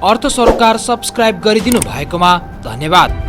अर्थ सरोकार सब्स्क्राइब गरिदिनु भएकोमा धन्यवाद।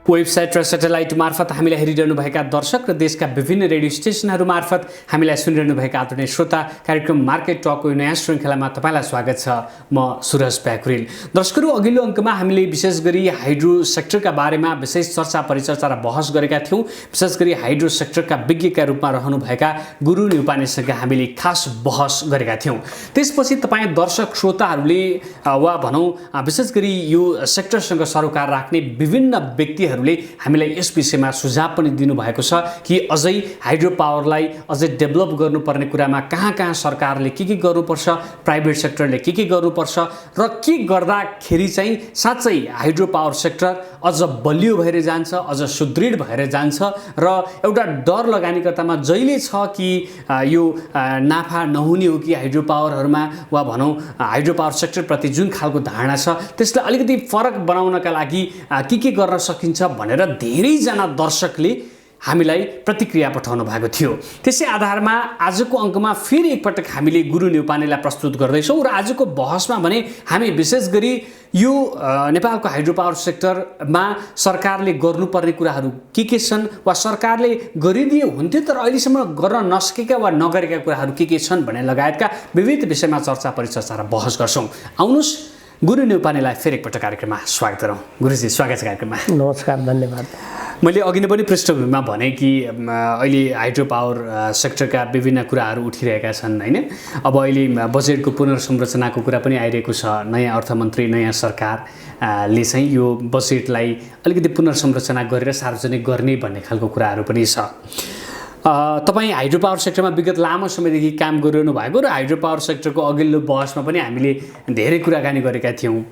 वेबसाइट र सेटेलाइट मार्फत हामीलाई हेरिरहनुभएका दर्शक र देशका विभिन्न रेडियो स्टेसनहरू मार्फत हामीलाई सुनिरहनुभएका आदरणीय श्रोता, कार्यक्रम मार्केट टकको नयाँ श्रृङ्खलामा तपाईँलाई स्वागत छ। म सुरज प्याकुरेल। दर्शकहरू, अघिल्लो अङ्कमा हामीले विशेष गरी हाइड्रो सेक्टरका बारेमा विशेष चर्चा परिचर्चा र बहस गरेका थियौँ। विशेष गरी हाइड्रो सेक्टरका विज्ञका रूपमा रहनुभएका गुरु न्युपानेसँग हामीले खास बहस गरेका थियौँ। त्यसपछि तपाईँ दर्शक श्रोताहरूले वा भनौँ विशेष गरी यो सेक्टरसँग सरोकार राख्ने विभिन्न व्यक्तिहरू हामीलाई यस विषयमा सुझाव पनि दिनुभएको छ कि अझै हाइड्रो पावरलाई अझै डेभलप गर्नुपर्ने कुरामा कहाँ सरकारले के गर्नुपर्छ, प्राइभेट सेक्टरले के गर्नुपर्छ र के गर्दाखेरि चाहिँ साँच्चै हाइड्रो पावर सेक्टर अझ बलियो भएर जान्छ, अझ सुदृढ भएर जान्छ र एउटा डर लगानीकर्तामा जहिले छ कि यो नाफा नहुने हो कि हाइड्रो पावरहरूमा वा भनौँ हाइड्रो पावर सेक्टरप्रति जुन खालको धारणा छ त्यसलाई अलिकति फरक बनाउनका लागि के गर्न सकिन्छ भनेर धेरैजना दर्शकले हामीलाई प्रतिक्रिया पठाउनु भएको थियो। त्यसै आधारमा आजको अङ्कमा फेरि एकपटक हामीले गुरु न्युपानेलाई प्रस्तुत गर्दैछौँ र आजको बहसमा भने हामी विशेष गरी यो नेपालको हाइड्रो पावर सेक्टरमा सरकारले गर्नुपर्ने कुराहरू के छन् वा सरकारले गरिदिए हुन्थ्यो तर अहिलेसम्म गर्न नसकेका वा नगरेका कुराहरू के छन् भन्ने लगायतका विविध विषयमा चर्चा परिचर्चा र बहस गर्छौँ। आउनुहोस् गुरु न्युपानेलाई फेरि एकपटक कार्यक्रममा स्वागत गरौँ। गुरुजी, स्वागत छ कार्यक्रममा। नमस्कार, धन्यवाद। मैले अघि नै पनि पृष्ठभूमिमा भने कि अहिले हाइड्रो पावर सेक्टरका विभिन्न कुराहरू उठिरहेका छन् हैन। अब अहिले बजेटको पुनर्संरचनाको कुरा पनि आइरहेको छ। नयाँ अर्थमन्त्री, नयाँ सरकारले चाहिँ यो बजेटलाई अलिकति पुनर्संरचना गरेर सार्वजनिक गर्ने भन्ने खालको कुराहरू पनि छ। तपाईँ हाइड्रो पावर सेक्टरमा विगत लामो समयदेखि काम गरिरहनु भएको र हाइड्रो पावर सेक्टरको अघिल्लो बहसमा पनि हामीले धेरै कुराकानी गरेका थियौँ।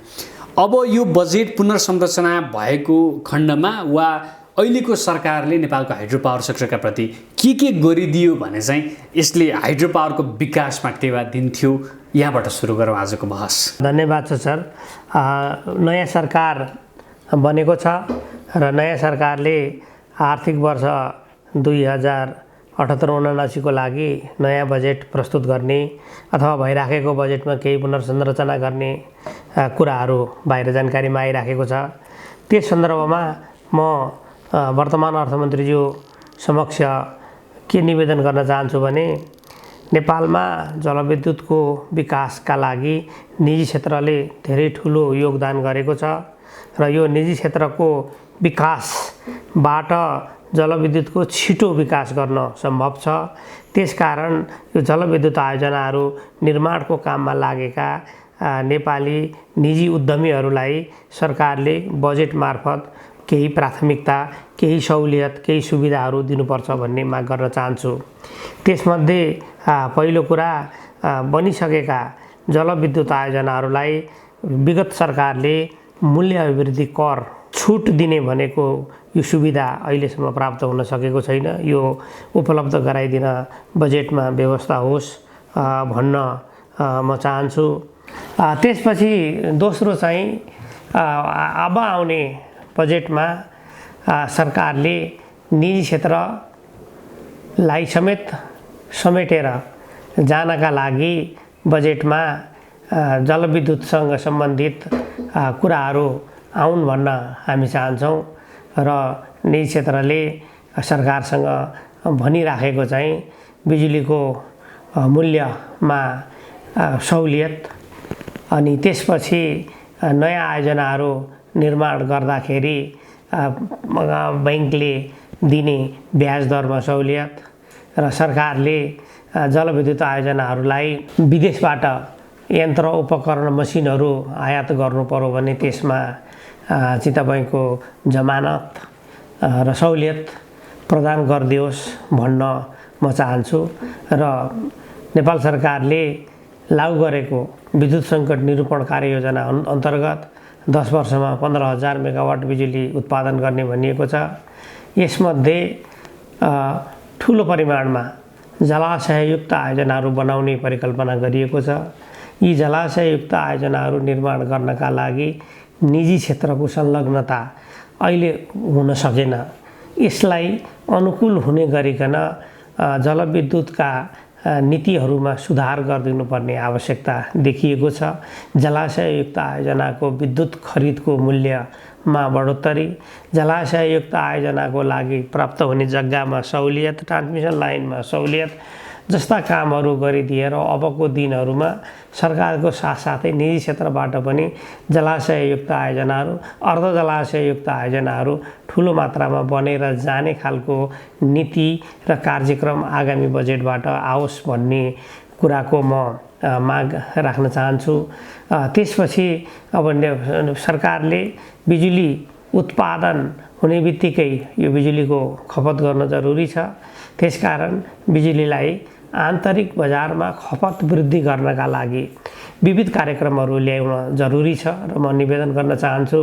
अब यो बजेट पुनर्संरचना भएको खण्डमा वा अहिलेको सरकारले नेपालको हाइड्रो पावर सेक्टरका प्रति के गरिदियो भने चाहिँ यसले हाइड्रो पावरको विकासमा टेवा दिन्थ्यो? यहाँबाट सुरु गरौँ आजको बहस। धन्यवाद छ सर। नयाँ सरकार बनेको छ र नयाँ सरकारले आर्थिक वर्ष 2078-79 को लागि नयाँ बजेट प्रस्तुत गर्ने अथवा भइराखेको बजेटमा केही पुनर्संरचना गर्ने कुराहरू बाहिर जानकारीमा आइराखेको छ। त्यस सन्दर्भमा म वर्तमान अर्थमन्त्रीज्यू समक्ष के निवेदन गर्न चाहन्छु भने नेपालमा जलविद्युतको विकासका लागि निजी क्षेत्रले धेरै ठुलो योगदान गरेको छ र यो निजी क्षेत्रको विकासबाट जलविद्युतको छिटो विकास गर्न सम्भव छ। त्यसकारण यो जलविद्युत आयोजनाहरू निर्माणको काममा लागेका नेपाली निजी उद्यमीहरूलाई सरकारले बजेट मार्फत केही प्राथमिकता, केही सहुलियत, केही सुविधाहरू दिनुपर्छ भन्ने माग गर्न चाहन्छु। त्यसमध्ये पहिलो कुरा, बनिसकेका जलविद्युत आयोजनाहरूलाई विगत सरकारले मूल्य अभिवृद्धि कर छुट दिने भनेको यो सुविधा अहिलेसम्म प्राप्त हुन सकेको छैन। यो उपलब्ध गराइदिन बजेटमा व्यवस्था होस् भन्न म चाहन्छु। त्यसपछि दोस्रो चाहिँ अब आउने बजेटमा सरकारले निजी क्षेत्रलाई समेटेर जानका लागि बजेटमा जलविद्युतसँग सम्बन्धित कुराहरू आउन् भन्न हामी चाहन्छौँ र निजी क्षेत्रले सरकारसँग भनिराखेको चाहिँ बिजुलीको मूल्यमा सहुलियत अनि त्यसपछि नयाँ आयोजनाहरू निर्माण गर्दाखेरि बैंकले दिने ब्याज दरमा सहुलियत र सरकारले जलविद्युत आयोजनाहरूलाई विदेशबाट यन्त्र उपकरण मसिनहरू आयात गर्नु पर्यो भने त्यसमा चाहिँ तपाईँको जमानत र सहुलियत प्रदान गरिदियोस् भन्न म चाहन्छु र नेपाल सरकारले लागू गरेको विद्युत सङ्कट निरूपण कार्ययोजना अन्तर्गत 10 वर्षमा 15,000 मेगावाट बिजुली उत्पादन गर्ने भनिएको छ। यसमध्ये ठुलो परिमाणमा जलाशययुक्त आयोजनाहरू बनाउने परिकल्पना गरिएको छ। यी जलाशययुक्त आयोजनाहरू निर्माण गर्नका लागि निजी क्षेत्रको संलग्नता अहिले हुन सकेन। यसलाई अनुकूल हुने गरिकन जलविद्युतका नीतिहरूमा सुधार गरिदिनुपर्ने आवश्यकता देखिएको छ। जलाशययुक्त आयोजनाको विद्युत खरिदको मूल्यमा बढोत्तरी, जलाशययुक्त आयोजनाको लागि प्राप्त हुने जग्गामा सहुलियत, ट्रान्समिसन लाइनमा सहुलियत जस्ता कामहरू गरिदिएर अबको दिनहरूमा सरकारको साथसाथै निजी क्षेत्रबाट पनि जलाशययुक्त आयोजनाहरू, अर्ध जलाशययुक्त आयोजनाहरू ठुलो मात्रामा बनेर जाने खालको नीति र कार्यक्रम आगामी बजेटबाट आओस् भन्ने कुराको म माग राख्न चाहन्छु। त्यसपछि अब सरकारले बिजुली उत्पादन हुने बित्तिकै यो बिजुलीको खपत गर्न जरुरी छ। त्यसकारण बिजुलीलाई आन्तरिक बजारमा खपत वृद्धि गर्नका लागि विविध कार्यक्रमहरू ल्याउन जरुरी छ र म निवेदन गर्न चाहन्छु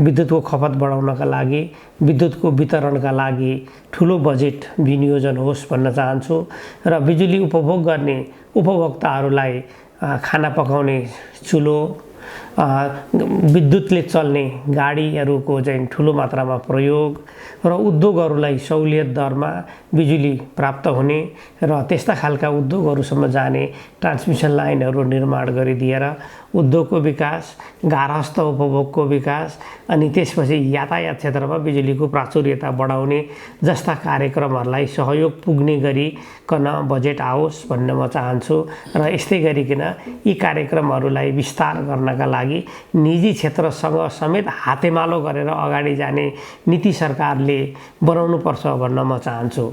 विद्युतको खपत बढाउनका लागि, विद्युतको वितरणका लागि ठुलो बजेट विनियोजन होस् भन्न चाहन्छु र बिजुली उपभोग गर्ने उपभोक्ताहरूलाई खाना पकाउने चुलो, विद्युतले चल्ने गाडीहरूको चाहिँ ठुलो मात्रामा प्रयोग र उद्योगहरूलाई सहुलियत दरमा बिजुली प्राप्त हुने र त्यस्ता खालका उद्योगहरूसम्म जाने ट्रान्समिसन लाइनहरू निर्माण गरिदिएर उद्योगको विकास, गार्हस्थ उपभोगको विकास अनि त्यसपछि यातायात क्षेत्रमा बिजुलीको प्राचुर्यता बढाउने जस्ता कार्यक्रमहरूलाई सहयोग पुग्ने गरिकन बजेट आओस् भन्न म चाहन्छु र यस्तै गरिकन यी कार्यक्रमहरूलाई विस्तार गर्नका लागि निजी क्षेत्रसँग समेत हातेमालो गरेर अगाडि जाने नीति सरकारले बनाउनुपर्छ भन्न म चाहन्छु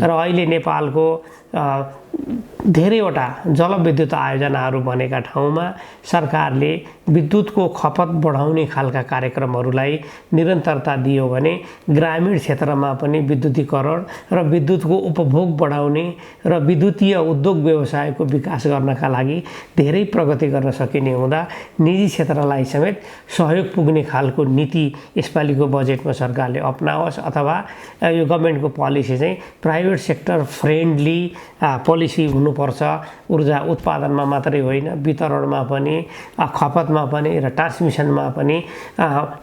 र अहिले नेपालको धेरैवटा जलविद्युत आयोजनाहरू बनेका ठाउँमा सरकारले विद्युतको खपत बढाउने खालका कार्यक्रमहरूलाई निरन्तरता दियो भने ग्रामीण क्षेत्रमा पनि विद्युतीकरण र विद्युतको उपभोग बढाउने र विद्युतीय उद्योग व्यवसायको विकास गर्नका लागि धेरै प्रगति गर्न सकिने हुँदा निजी क्षेत्रलाई समेत सहयोग पुग्ने खालको नीति यसपालिको बजेटमा सरकारले अपनाओस् अथवा यो गभर्मेन्टको पोलिसी चाहिँ प्राइभेट सेक्टर फ्रेन्डली पोलिसी हुनुपर्छ। ऊर्जा उत्पादनमा मात्रै होइन, वितरणमा पनि, खपतमा पनि र ट्रान्समिसनमा पनि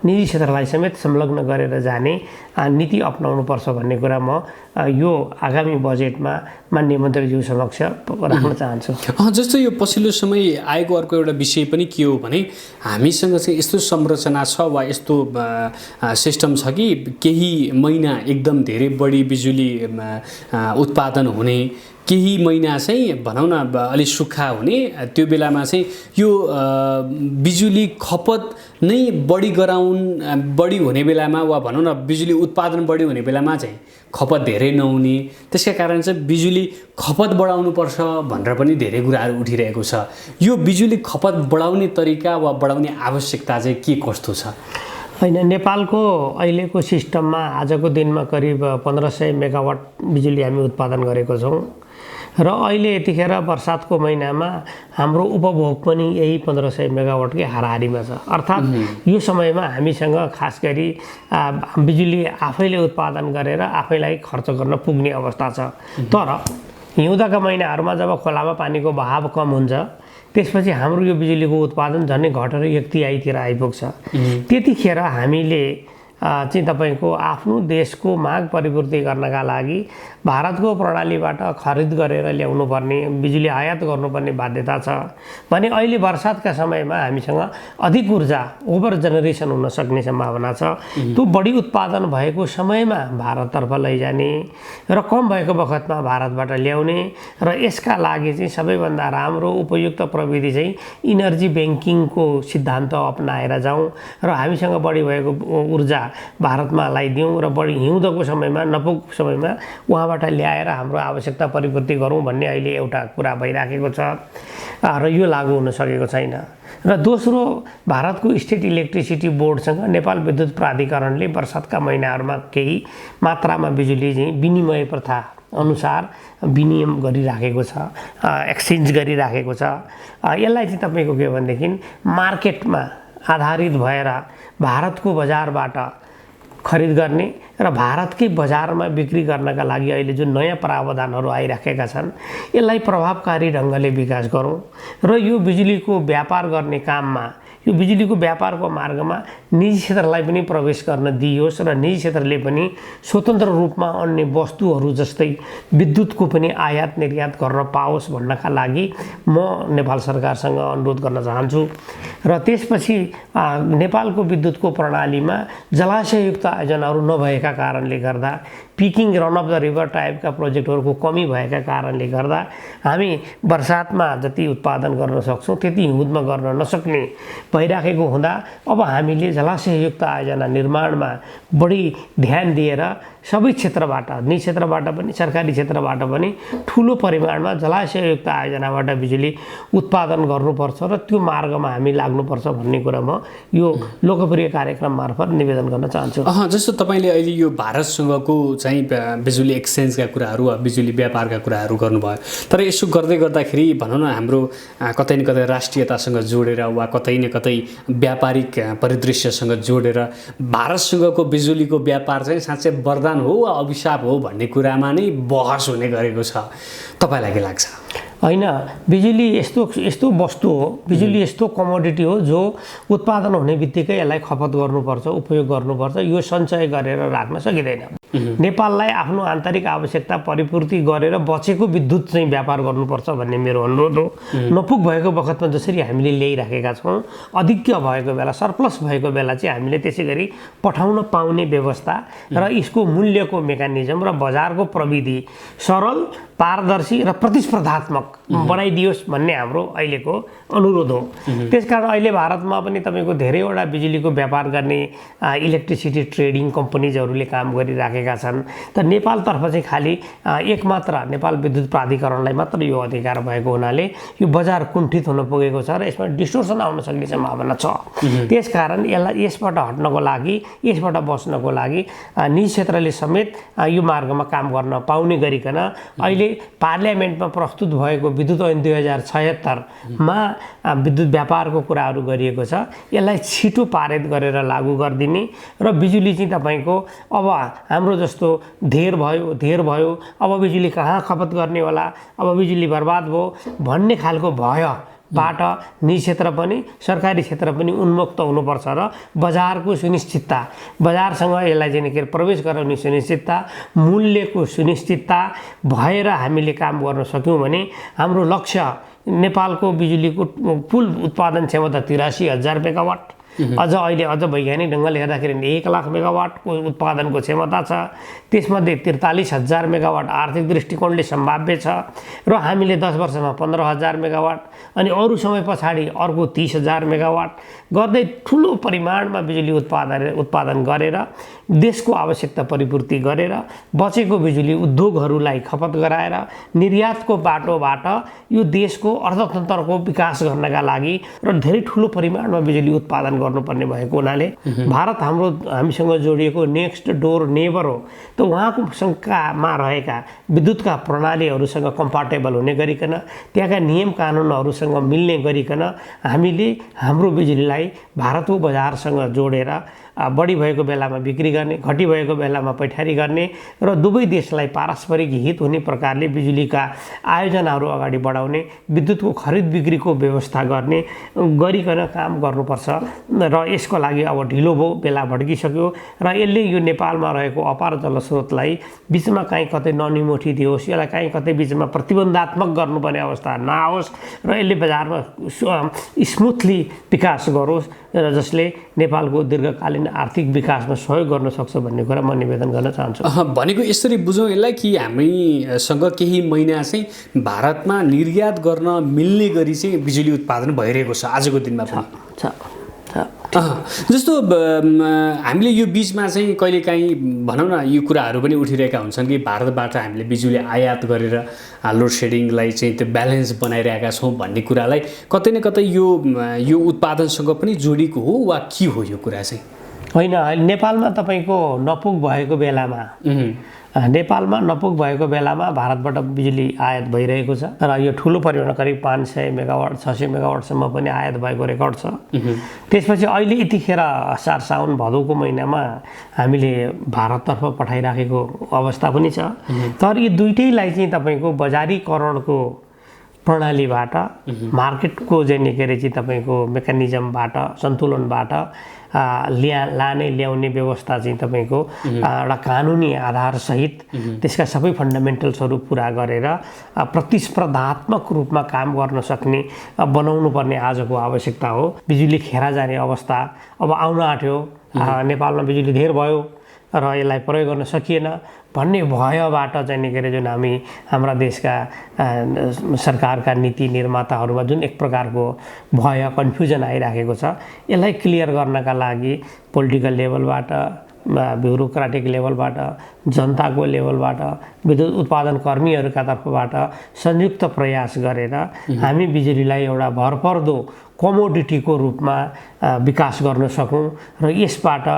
निजी क्षेत्रलाई समेत संलग्न गरेर जाने नीति अपनाउनुपर्छ भन्ने कुरा म यो आगामी बजेटमा माननीय मन्त्रीज्यू समक्ष राख्न चाहन्छु। जस्तो यो पछिल्लो समय आएको अर्को एउटा विषय पनि के हो भने हामीसँग चाहिँ यस्तो संरचना छ वा यस्तो सिस्टम छ कि केही महिना एकदम धेरै बढी बिजुली उत्पादन हुने, केही महिना चाहिँ भनौँ न अलि सुक्खा हुने, त्यो बेलामा चाहिँ यो बिजुली खपत नै बढी हुने बेलामा वा भनौँ न बिजुली उत्पादन बढी हुने बेलामा चाहिँ खपत धेरै नहुने, त्यसका कारण चाहिँ बिजुली खपत बढाउनुपर्छ भनेर पनि धेरै कुराहरू उठिरहेको छ। यो बिजुली खपत बढाउने तरिका वा बढाउने आवश्यकता चाहिँ के कस्तो छ? होइन, नेपालको अहिलेको सिस्टममा आजको दिनमा करिब 1500 मेगावाट बिजुली हामी उत्पादन गरेको छौँ र अहिले यतिखेर बर्सातको महिनामा हाम्रो उपभोग पनि यही 1500 मेगावाटकै हाराहारीमा छ। अर्थात् यो समयमा हामीसँग खास गरी बिजुली आफैले उत्पादन गरेर आफैलाई खर्च गर्न पुग्ने अवस्था छ। तर हिउँदका महिनाहरूमा जब खोलामा पानीको बहाव कम हुन्छ त्यसपछि हाम्रो यो बिजुलीको उत्पादन झन्डै घटेर 1 तिहाईतिर आइपुग्छ। त्यतिखेर हामीले चाहिँ तपाईँको आफ्नो देशको माग परिपूर्ति गर्नका लागि भारतको प्रणालीबाट खरिद गरेर ल्याउनु पर्ने, बिजुली आयात गर्नुपर्ने बाध्यता छ भने अहिले बर्सातका समयमा हामीसँग अधिक ऊर्जा ओभर जेनेरेसन हुन सक्ने सम्भावना छ। त्यो बढी उत्पादन भएको समयमा भारततर्फ लैजाने र कम भएको बखतमा भारतबाट ल्याउने र यसका लागि चाहिँ सबैभन्दा राम्रो उपयुक्त प्रविधि चाहिँ इनर्जी ब्याङ्किङको सिद्धान्त अपनाएर जाउँ र हामीसँग बढी भएको ऊर्जा भारतमा ल्याइदिउँ र बढी हिउँदको समयमा नपुगको समयमा उहाँबाट ल्याएर हाम्रो आवश्यकता परिपूर्ति गरौँ भन्ने अहिले एउटा कुरा भइराखेको छ र यो लागू हुन सकेको छैन। र दोस्रो, भारतको स्टेट इलेक्ट्रिसिटी बोर्डसँग नेपाल विद्युत प्राधिकरणले बर्सातका महिनाहरूमा केही मात्रामा बिजुली चाहिँ विनिमय प्रथा अनुसार विनियम गरिराखेको छ, एक्सचेन्ज गरिराखेको छ। यसलाई चाहिँ तपाईँको के भनेदेखि मार्केटमा आधारित भएर भारतको बजारबाट खरिद गर्ने र भारतकै बजारमा बिक्री गर्नका लागि अहिले जुन नयाँ प्रावधानहरू आइराखेका छन् यसलाई प्रभावकारी ढङ्गले विकास गरौँ र यो बिजुलीको व्यापार गर्ने काममा यो बिजुलीको व्यापारको मार्गमा निजी क्षेत्रलाई पनि प्रवेश गर्न दिइयोस् र निजी क्षेत्रले पनि स्वतन्त्र रूपमा अन्य वस्तुहरू जस्तै विद्युतको पनि आयात निर्यात गर्न पाओस् भन्नका लागि म नेपाल सरकारसँग अनुरोध गर्न चाहन्छु र त्यसपछि नेपालको विद्युतको प्रणालीमा जलाशययुक्त आयोजनाहरू नभएका कारणले गर्दा peaking run of the river टाइपका प्रोजेक्टहरूको कमी भएका कारणले गर्दा हामी बर्सातमा जति उत्पादन गर्न सक्छौँ त्यति हिउँदमा गर्न नसक्ने भइराखेको हुँदा अब हामीले जलाशययुक्त आयोजना निर्माणमा बढी ध्यान दिएर सबै क्षेत्रबाट निजी क्षेत्रबाट पनि सरकारी क्षेत्रबाट पनि ठुलो परिमाणमा जलाशययुक्त आयोजनाबाट बिजुली उत्पादन गर्नुपर्छ र त्यो मार्गमा हामी लाग्नुपर्छ भन्ने कुरा म यो लोकप्रिय कार्यक्रम मार्फत निवेदन गर्न चाहन्छु। जस्तो तपाईँले अहिले यो भारतसँगको चाहिँ बिजुली एक्सचेन्जका कुराहरू वा बिजुली व्यापारका कुराहरू गर्नुभयो, तर यसो गर्दै गर्दाखेरि भनौँ न हाम्रो कतै न कतै राष्ट्रियतासँग जोडेर वा कतै न कतै व्यापारिक परिदृश्यसँग जोडेर भारतसँगको बिजुलीको व्यापार चाहिँ साँच्चै वरदान हो वा अभिशाप हो भन्ने कुरामा नै बहस हुने गरेको छ। तपाईँलाई के लाग्छ? होइन, बिजुली यस्तो वस्तु हो, बिजुली यस्तो कमोडिटी हो जो उत्पादन हुने बित्तिकै यसलाई खपत गर्नुपर्छ, उपयोग गर्नुपर्छ, यो सञ्चय गरेर राख्न सकिँदैन। नेपाललाई आफ्नो आन्तरिक आवश्यकता परिपूर्ति गरेर बचेको विद्युत चाहिँ व्यापार गर्नुपर्छ भन्ने मेरो अनुरोध हो। नपुग भएको बखतमा जसरी हामीले ल्याइराखेका छौँ, अधिक्य भएको बेला सरप्लस भएको बेला चाहिँ हामीले त्यसै गरी पठाउन पाउने व्यवस्था र यसको मूल्यको मेकानिजम र बजारको प्रविधि सरल, पारदर्शी र प्रतिस्पर्धात्मक बनाइदियोस् भन्ने हाम्रो अहिलेको अनुरोध हो। त्यसकारण अहिले भारतमा पनि तपाईँको धेरैवटा बिजुलीको व्यापार गर्ने इलेक्ट्रिसिटी ट्रेडिङ कम्पनीजहरूले काम गरिराखेका छन्। तर नेपालतर्फ चाहिँ खालि एक मात्र नेपाल विद्युत प्राधिकरणलाई मात्र यो अधिकार भएको हुनाले यो बजार कुण्ठित हुन पुगेको छ र यसमा डिस्टोर्सन आउन सक्ने सम्भावना छ। त्यसकारण यसबाट हट्नको लागि, यसबाट बस्नको लागि निजी क्षेत्रले समेत यो मार्गमा काम गर्न पाउने गरिकन अहिले पार्लियामेन्टमा प्रस्तुत भएको विद्युत ऐन 2076मा विद्युत व्यापारको कुराहरू गरिएको छ। यसलाई छिटो पारित गरेर लागू गरिदिने र बिजुली चाहिँ तपाईँको अब हाम्रो जस्तो धेर भयो अब बिजुली कहाँ खपत गर्ने होला, अब बिजुली बर्बाद भयो भन्ने खालको भयबाट निजी क्षेत्र पनि सरकारी क्षेत्र पनि उन्मुक्त हुनुपर्छ र बजारको सुनिश्चितता, बजारसँग यसलाई चाहिँ के प्रवेश गराउने सुनिश्चितता, मूल्यको सुनिश्चितता भएर हामीले काम गर्न सक्यौँ भने हाम्रो लक्ष्य नेपालको बिजुलीको कुल उत्पादन क्षमता 83,000 मेगावाट, अझ वैज्ञानिक ढङ्गले हेर्दाखेरि 1 लाख मेगावाटको उत्पादनको क्षमता छ। त्यसमध्ये 43,000 मेगावाट आर्थिक दृष्टिकोणले सम्भाव्य छ र हामीले 10 वर्षमा 15,000 मेगावाट अनि अरू समय पछाडि अर्को 30,000 मेगावाट गर्दै ठुलो परिमाणमा बिजुली उत्पादन गरेर देशको आवश्यकता परिपूर्ति गरेर बचेको बिजुली उद्योगहरूलाई खपत गराएर निर्यातको बाटोबाट यो देशको अर्थतन्त्रको विकास गर्नका लागि र धेरै ठुलो परिमाणमा बिजुली उत्पादन गर्नुपर्ने भएको हुनाले भारत हामीसँग जोडिएको नेक्स्ट डोर नेबर हो। त उहाँको शङ्कामा रहेका विद्युतका प्रणालीहरूसँग कम्पार्टेबल हुने गरिकन त्यहाँका नियम कानुनहरूसँग मिल्ने गरिकन हामीले हाम्रो बिजुलीलाई भारतको बजारसँग जोडेर बढी भएको बेलामा बिक्री गर्ने, घटी भएको बेलामा पैठारी गर्ने र दुवै देशलाई पारस्परिक हित हुने प्रकारले बिजुलीका आयोजनाहरू अगाडि बढाउने, विद्युतको खरिद बिक्रीको व्यवस्था गरिकन काम गर्नुपर्छ र यसको लागि अब ढिलो भयो, बेला भड्किसक्यो र यसले यो नेपालमा रहेको अपार जलस्रोतलाई बिचमा कहीँ कतै ननिमुठी दियोस्, यसलाई कहीँ कतै बिचमा प्रतिबन्धात्मक गर्नुपर्ने अवस्था नआओस् र यसले बजारमा स्मुथली विकास गरोस् र जसले नेपालको दीर्घकालीन आर्थिक विकासमा सहयोग गर्न सक्छ भन्ने कुरा म निवेदन गर्न चाहन्छु। भनेको यसरी बुझौँ यसलाई कि हामीसँग केही महिना चाहिँ भारतमा निर्यात गर्न मिल्ने गरी चाहिँ बिजुली उत्पादन भइरहेको छ आजको दिनमा पनि जस्तो हामीले यो बिचमा चाहिँ कहिलेकाहीँ भनौँ न यो कुराहरू पनि उठिरहेका हुन्छन् कि भारतबाट हामीले बिजुली आयात गरेर लोड सेडिङलाई चाहिँ त्यो ब्यालेन्स बनाइरहेका छौँ भन्ने कुरालाई कतै न कतै यो उत्पादनसँग पनि जोडिएको हो वा के हो यो कुरा चाहिँ? होइन, नेपालमा तपाईँको नपुग भएको बेलामा नेपालमा नपुग भएको बेलामा भारतबाट बिजुली आयात भइरहेको छ र यो ठुलो परिमाणमा करिब 500 मेगावाट 600 मेगावाटसम्म पनि आयात भएको रेकर्ड छ। त्यसपछि अहिले यतिखेर असार साउन भदौको महिनामा हामीले भारततर्फ पठाइराखेको अवस्था पनि छ। तर यी दुईटैलाई चाहिँ तपाईँको बजारीकरणको प्रणालीबाट मार्केटको चाहिँ के अरे चाहिँ तपाईँको मेकानिजमबाट सन्तुलनबाट ल्याउने व्यवस्था चाहिँ तपाईँको एउटा कानुनी आधारसहित त्यसका सबै फन्डामेन्टल्सहरू पुरा गरेर प्रतिस्पर्धात्मक रूपमा काम गर्न सक्ने बनाउनु पर्ने आजको आवश्यकता हो। बिजुली खेर जाने अवस्था अब आउन आँट्यो, नेपालमा बिजुली धेर भयो र यसलाई प्रयोग गर्न सकिएन भन्ने भयबाट चाहिँ के अरे जुन हाम्रा देशका सरकारका नीति निर्माताहरूमा जुन एक प्रकारको भय कन्फ्युजन आइराखेको छ, यसलाई क्लियर गर्नका लागि पोलिटिकल लेभलबाट ब्युरोक्रेटिक लेभलबाट जनताको लेभलबाट विद्युत उत्पादन कर्मीहरूका तर्फबाट संयुक्त प्रयास गरेर हामी बिजुलीलाई एउटा भरपर्दो कमोडिटीको रूपमा विकास गर्न सकौँ र यसबाट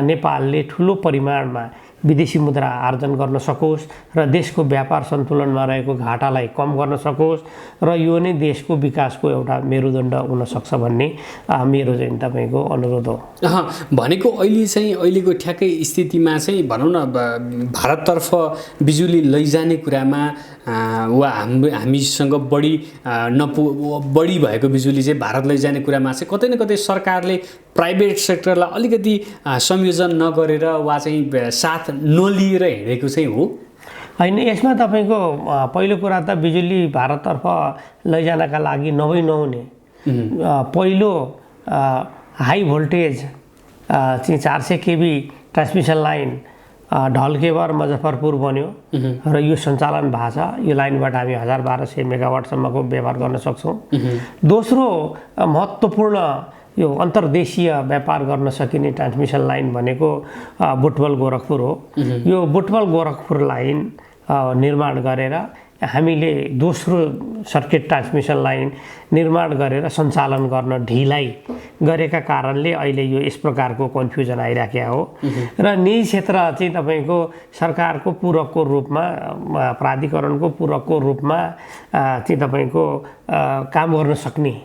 नेपालले ठुलो परिमाणमा विदेशी मुद्रा आर्जन गर्न सकोस् र देशको व्यापार सन्तुलनमा रहेको घाटालाई कम गर्न सकोस् र यो नै देशको विकासको एउटा मेरुदण्ड हुन सक्छ भन्ने मेरो चाहिँ तपाईँको अनुरोध हो। भनेको अहिलेको ठ्याक्कै स्थितिमा चाहिँ भनौँ न भारततर्फ बिजुली लैजाने कुरामा वा हामीसँग बढी भएको बिजुली चाहिँ भारत लैजाने कुरामा चाहिँ कतै न कतै सरकारले प्राइभेट सेक्टरलाई अलिकति संयोजन नगरेर वा चाहिँ साथ नलिएर हिँडेको चाहिँ हो होइन। यसमा तपाईँको पहिलो कुरा त बिजुली भारततर्फ लैजानका लागि नहुने पहिलो हाई भोल्टेज चाहिँ 400 KB transmission line Dhalkebar Muzaffarpur बन्यो र यो सञ्चालन भएको छ। यो लाइनबाट हामी 1200 मेगावाटसम्मको व्यवहार गर्न सक्छौँ। दोस्रो महत्त्वपूर्ण यो अन्तर्देशीय व्यापार गर्न सकिने ट्रान्समिसन लाइन भनेको बुटवल गोरखपुर हो। यो बुटवल गोरखपुर लाइन निर्माण गरेर हामीले दोस्रो सर्किट ट्रान्समिसन लाइन निर्माण गरेर सञ्चालन गर्न ढिलाइ गरेका कारणले अहिले यो यस प्रकारको कन्फ्युजन आइराखेको हो र निजी क्षेत्र चाहिँ तपाईँको सरकारको पूरकको रूपमा प्राधिकरणको पूरकको रूपमा चाहिँ तपाईँको काम गर्न सक्ने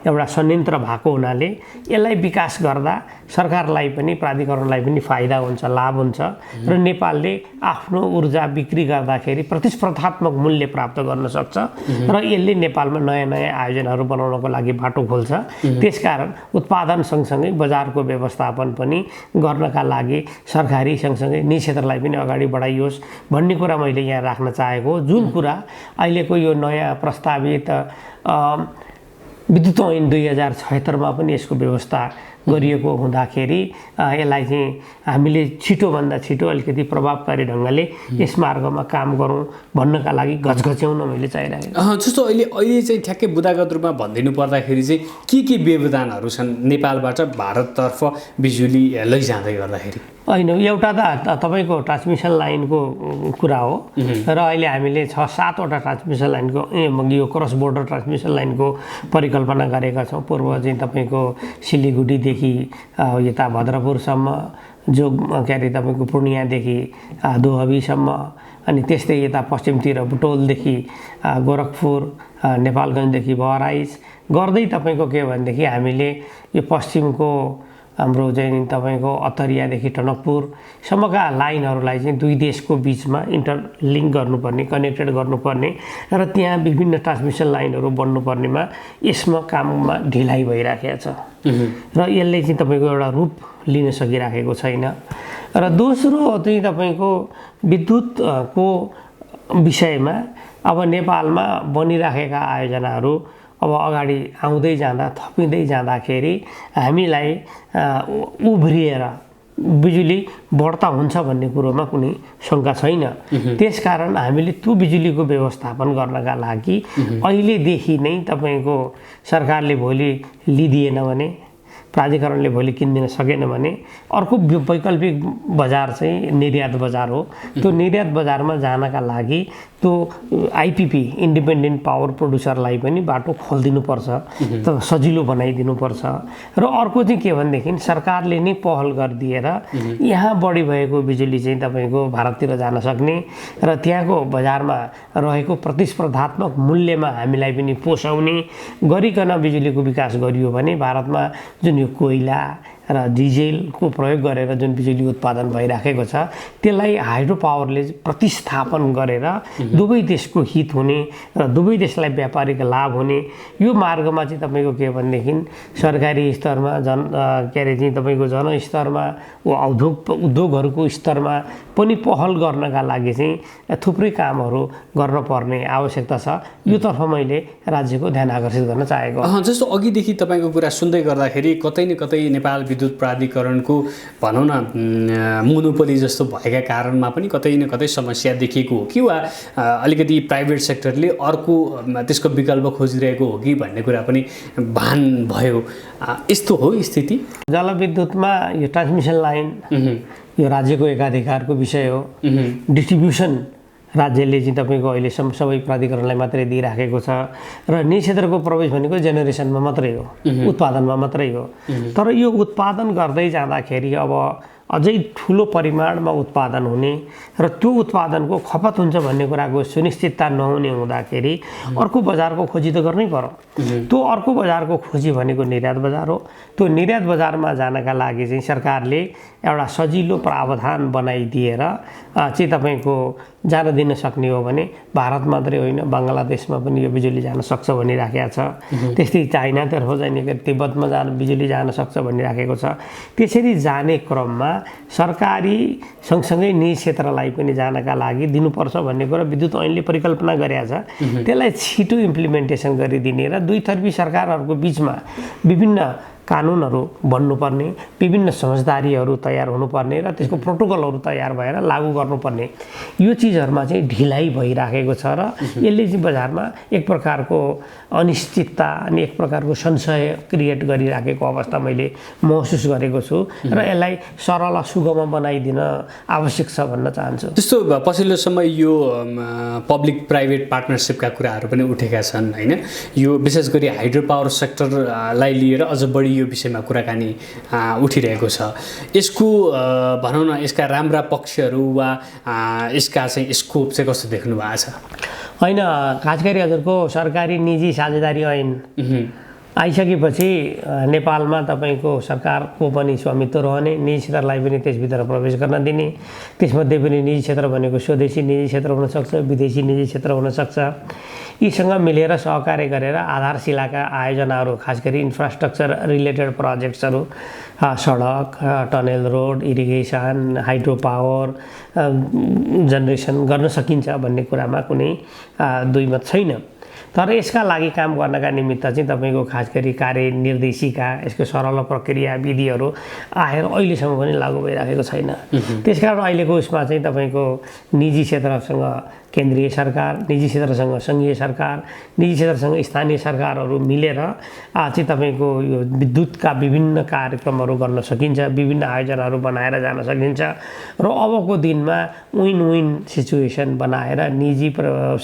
एउटा संयन्त्र भएको हुनाले यसलाई विकास गर्दा सरकारलाई पनि प्राधिकरणलाई पनि फाइदा हुन्छ, लाभ हुन्छ र नेपालले आफ्नो ऊर्जा बिक्री गर्दाखेरि प्रतिस्पर्धात्मक मूल्य प्राप्त गर्न सक्छ र यसले नेपालमा नयाँ नयाँ आयोजनाहरू बनाउनको लागि बाटो खोल्छ। त्यसकारण उत्पादन सँगसँगै बजारको व्यवस्थापन पनि गर्नका लागि सरकारी सँगसँगै निजी क्षेत्रलाई पनि अगाडि बढाइयोस् भन्ने कुरा मैले यहाँ राख्न चाहेको। जुन कुरा अहिलेको यो नयाँ प्रस्तावित विद्युत ऐन 2076 मा पनि यसको व्यवस्था गरिएको हुँदाखेरि यसलाई चाहिँ हामीले छिटोभन्दा छिटो अलिकति प्रभावकारी ढङ्गले यस मार्गमा काम गरौँ भन्नका लागि घचघच्याउन मैले चाहिरहेको। जस्तो अहिले चाहिँ ठ्याक्कै बुदागत रूपमा भनिदिनु पर्दाखेरि चाहिँ के व्यवधानहरू छन् नेपालबाट भारततर्फ बिजुली लैजाँदै गर्दाखेरि? होइन, एउटा त तपाईँको ट्रान्समिसन लाइनको कुरा हो र अहिले हामीले 6-7 वटा ट्रान्समिसन लाइनको यो क्रस बोर्डर ट्रान्समिसन लाइनको परिकल्पना गरेका छौँ। पूर्व चाहिँ तपाईँको सिलिगुडीदेखि यता भद्रपुरसम्म, जो के अरे तपाईँको पूर्णियादेखि दोहबीसम्म, अनि त्यस्तै यता पश्चिमतिर बुटोलदेखि गोरखपुर, नेपालगञ्जदेखि बहराइच गर्दै तपाईँको के भनेदेखि हामीले यो पश्चिमको हाम्रो चाहिँ तपाईँको अतरियादेखि टनकपुरसम्मका लाइनहरूलाई चाहिँ दुई देशको बिचमा इन्टरलिङ्क गर्नुपर्ने, कनेक्टेड गर्नुपर्ने र त्यहाँ विभिन्न ट्रान्समिसन लाइनहरू बन्नुपर्नेमा यसमा काममा ढिलाइ भइराखेको छ र यसले चाहिँ तपाईँको एउटा रूप लिन सकिराखेको छैन। र दोस्रो चाहिँ तपाईँको विद्युतको विषयमा अब नेपालमा बनिराखेका आयोजनाहरू अब अगाडि आउँदै जाँदा थपिँदै जाँदाखेरि हामीलाई उभ्रिएर बिजुली बढ्ता हुन्छ भन्ने कुरोमा कुनै शङ्का छैन। त्यसकारण हामीले त्यो बिजुलीको व्यवस्थापन गर्नका लागि अहिलेदेखि नै तपाईँको सरकारले भोलि लिदिएन भने, प्राधिकरणले भोलि किनिदिन सकेन भने अर्को वैकल्पिक बजार चाहिँ निर्यात बजार हो। त्यो निर्यात बजारमा जानका लागि त्यो आइपिपी इन्डिपेन्डेन्ट पावर प्रोड्युसरलाई पनि बाटो खोलिदिनुपर्छ, त सजिलो बनाइदिनुपर्छ। र अर्को चाहिँ के भनेदेखि सरकारले नै पहल गरिदिएर यहाँ बढी भएको बिजुली चाहिँ तपाईँको भारततिर जान सक्ने र त्यहाँको बजारमा रहेको प्रतिस्पर्धात्मक मूल्यमा हामीलाई पनि पोसाउने गरिकन बिजुलीको विकास गरियो भने भारतमा जुन यो कोइला र डिजेलको प्रयोग गरेर जुन बिजुली उत्पादन भइराखेको छ त्यसलाई हाइड्रो पावरले प्रतिस्थापन गरेर दुवै देशको हित हुने र दुवै देशलाई व्यापारिक लाभ हुने यो मार्गमा चाहिँ तपाईँको के भनेदेखि सरकारी स्तरमा के अरे चाहिँ तपाईँको जनस्तरमा उद्योगहरूको स्तरमा पनि पहल गर्नका लागि चाहिँ थुप्रै कामहरू गर्नुपर्ने आवश्यकता छ। योतर्फ मैले राज्यको ध्यान आकर्षित गर्न चाहेको। जस्तो अघिदेखि तपाईँको कुरा सुन्दै गर्दाखेरि कतै न कतै नेपाल विद्युत प्राधिकरणको भनौँ न मोनोपोली जस्तो भएका कारणमा पनि कतै न कतै समस्या देखिएको हो कि वा अलिकति प्राइभेट सेक्टरले अर्को त्यसको विकल्प खोजिरहेको हो कि भन्ने कुरा पनि भान भयो। यस्तो हो स्थिति। जलविद्युतमा यो ट्रान्समिसन लाइन यो राज्यको एकाधिकारको विषय हो। डिस्ट्रिब्युसन राज्यले चाहिँ तपाईँको अहिलेसम्म सबै प्राधिकरणलाई मात्रै दिइराखेको छ र निजी क्षेत्रको प्रवेश भनेको जेनेरेसनमा मात्रै हो, उत्पादनमा मात्रै हो। तर यो उत्पादन गर्दै जाँदाखेरि अब अझै ठुलो परिमाणमा उत्पादन हुने र त्यो उत्पादनको खपत हुन्छ भन्ने कुराको सुनिश्चितता नहुने हुँदाखेरि अर्को बजारको खोजी त गर्नै पर्यो। त्यो अर्को बजारको खोजी भनेको निर्यात बजार हो। त्यो निर्यात बजारमा जानका लागि चाहिँ सरकारले एउटा सजिलो प्रावधान बनाइदिएर चाहिँ तपाईँको जान दिन सक्ने हो भने भारत मात्रै होइन बङ्गलादेशमा पनि यो बिजुली जान सक्छ भनिराखेको छ। त्यस्तै चाइनातर्फ जाने गरी तिब्बतमा बिजुली जान सक्छ भनिराखेको छ। त्यसरी जाने क्रममा सरकारी सँगसँगै निजी क्षेत्रलाई पनि जानका लागि दिनुपर्छ भन्ने कुरा विद्युत ऐनले परिकल्पना गरेका छ। त्यसलाई छिटो इम्प्लिमेन्टेसन गरिदिने र दुईतर्फी सरकारहरूको बिचमा विभिन्न कानुनहरू बन्नुपर्ने, विभिन्न समझदारीहरू तयार हुनुपर्ने र त्यसको प्रोटोकलहरू तयार भएर लागू गर्नुपर्ने यो चिजहरूमा चाहिँ ढिलाइ भइराखेको छ र यसले चाहिँ बजारमा एक प्रकारको अनिश्चितता अनि एक प्रकारको संशय क्रिएट गरिराखेको अवस्था मैले महसुस गरेको छु र यसलाई सरल सुगम बनाइदिन आवश्यक छ भन्न चाहन्छु। त्यस्तो पछिल्लो समय यो पब्लिक प्राइभेट पार्टनरसिपका कुराहरू पनि उठेका छन् होइन। यो विशेष गरी हाइड्रो पावर सेक्टरलाई लिएर अझ बढी यो विषयमा कुराकानी उठिरहेको छ। यसको भनौँ न यसका राम्रा पक्षहरू वा यसका चाहिँ स्कोप चाहिँ कस्तो देख्नु भएको छ? होइन, खास गरी हजुरको सरकारी निजी साझेदारी ऐन आइसकेपछि नेपालमा तपाईँको सरकारको पनि स्वामित्व रहने, निजी क्षेत्रलाई पनि त्यसभित्र प्रवेश गर्न दिने। त्यसमध्ये पनि निजी क्षेत्र भनेको स्वदेशी निजी क्षेत्र हुनसक्छ, विदेशी निजी क्षेत्र हुनसक्छ। यीसँग मिलेर सहकार्य गरेर आधारशिलाका आयोजनाहरू खास गरी इन्फ्रास्ट्रक्चर रिलेटेड प्रोजेक्ट्सहरू सडक, tunnel road, irrigation, hydro power generation गर्न सकिन्छ भन्ने कुरामा कुनै दुईमत छैन। तर यसका लागि काम गर्नका निमित्त चाहिँ तपाईँको खास गरी कार्यनिर्देशिका यसको सरल प्रक्रिया विधिहरू आएर अहिलेसम्म पनि लागू भइराखेको छैन। त्यसकारण अहिलेको उसमा चाहिँ तपाईँको निजी क्षेत्रसँग केन्द्रीय सरकार, निजी क्षेत्रसँग सङ्घीय सरकार, निजी क्षेत्रसँग स्थानीय सरकारहरू मिलेर चाहिँ तपाईँको यो विद्युतका विभिन्न कार्यक्रमहरू गर्न सकिन्छ, विभिन्न आयोजनाहरू बनाएर जान सकिन्छ र अबको दिनमा विन विन सिचुएसन बनाएर निजी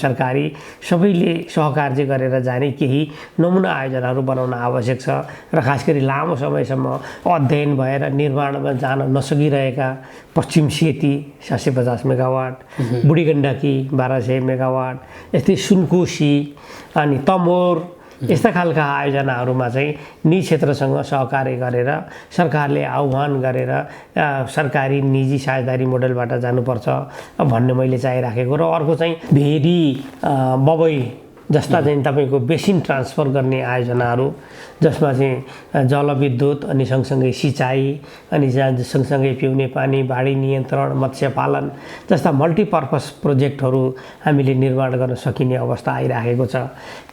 सरकारी सबैले सहकार्य गरेर जाने केही नमुना आयोजनाहरू बनाउन आवश्यक छ र खास गरी लामो समयसम्म अध्ययन भएर निर्माणमा जान नसकिरहेका पश्चिम सेती 750 मेगावाट, बुढी गण्डकी 1200 मेगावाट, यस्तै सुनकोशी अनि तमोर यस्ता खालका आयोजनाहरूमा चाहिँ निजी क्षेत्रसँग सहकार्य गरेर सरकारले आह्वान गरेर सरकारी निजी साझेदारी मोडलबाट जानुपर्छ भन्ने मैले चाहिराखेको। र अर्को चाहिँ भेरी बबई जस्ता चाहिँ तपाईँको बेसिन ट्रान्सफर गर्ने आयोजनाहरू जसमा चाहिँ जलविद्युत अनि सँगसँगै सिँचाइ अनि सँगसँगै पिउने पानी, बाढी नियन्त्रण, मत्स्य पालन जस्ता मल्टिपर्पस प्रोजेक्टहरू हामीले निर्माण गर्न सकिने अवस्था आइराखेको छ।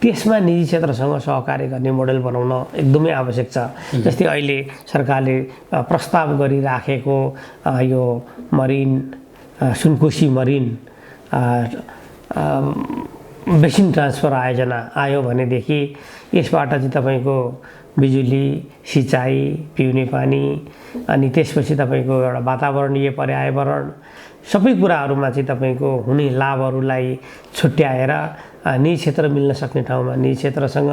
त्यसमा निजी क्षेत्रसँग सहकार्य गर्ने मोडल बनाउन एकदमै आवश्यक छ। जस्तै अहिले सरकारले प्रस्ताव गरिराखेको यो मरिन सुनकोशी मरिन बेसिन ट्रान्सफर आयोजना आयो भनेदेखि यसबाट चाहिँ तपाईँको बिजुली, सिँचाइ, पिउने पानी, अनि त्यसपछि तपाईँको एउटा वातावरणीय पर्यावरण सबै कुराहरूमा चाहिँ तपाईँको हुने लाभहरूलाई छुट्याएर निजी क्षेत्र मिल्न सक्ने ठाउँमा निजी क्षेत्रसँग,